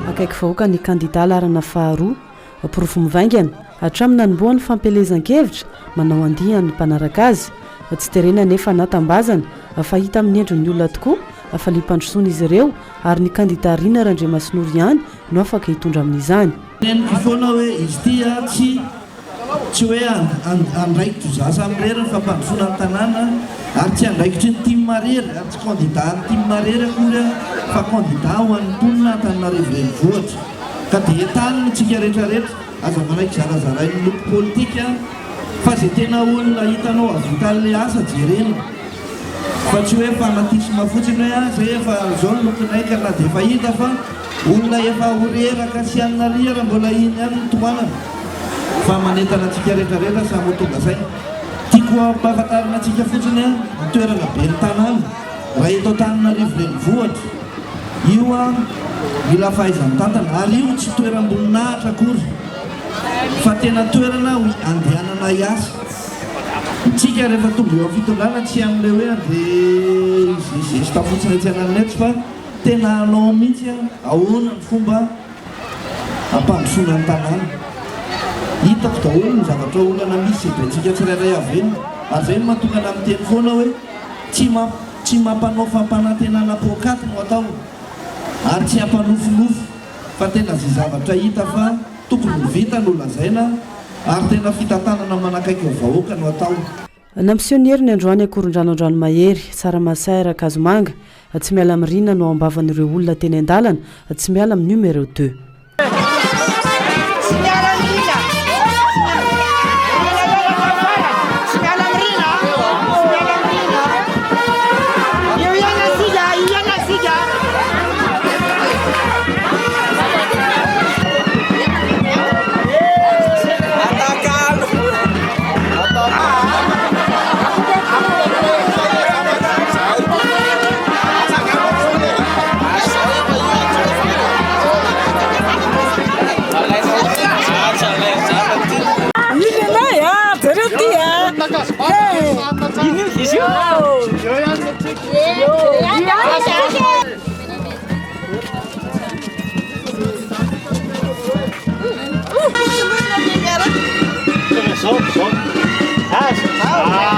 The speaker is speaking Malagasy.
akaiky vahoaka ny kandida larana faharoa porofo mivaingana hatramina nomboany fampelezan-kevitra manao andihany mpanaraka azy tsy terena nefa natambazana fahita amin'ny endriny olona tokoa afalimpandrosoana izy ireo ary ny kandida Rina Randriamasinoro ihany no afaka hitondra amin'izany. Foana hoe izy tia tsy hoe andraikitro zasa amin'ny reriny fa mpandrosoana ny tanàna ary tsy andraikitry ny tima marery ary tsy kandida ny tima marery akory fa kandida ho an'ny mponina Antananarivo renivohitra ka dia entaniny tsika rehetrarehetra aza manaiky zarazarain'ny loko politika fa zay tena olona hitanao avita an'ilay asa jerena fa tsy hoe fanatisma fotsiny hoe zay efa zao ny lokonay ka na dia efa hita fa olona efa horeraka sy anina lihara mbola iny ihany ny toanana fa manentana antsika rehetrarehetra samy tonga zay tiako ampahafantarina antsika fotsiny ny toerana be ny tanàna raha eto Antananarivo renivohitra io mila fahaizany tantana ary io tsy toeram-boninahitra akory fa tena toerana andehanana iasa tsika rehefa tonga eo amin'ny fitondrana tsy amin'ilay hoe andeha zesta fotsiny tsy anan'netsy fa tena anao mihitsy ahoana ny fomba ampandrosoana ny tanàna hitako daholo ny zavatra olana misy ebentsika tsirairay avy eny ary zay no mahatongana amin'ny teny foana hoe tsy mampanao fampanantenana pokaty no atao ary tsy hampanofonofo fa tena zay zavatra hita fa tokony vita no lazaina ary tena fitantanana manakaiky vahoaka no atao. Namisionieri ny androany akoron-drano andrano mahery tsara masaira Kazomanga tsy miala amin'ny Rina no ambavan'ireo olona teny an-dalana tsy miala amin'ny numéro 2. Hey!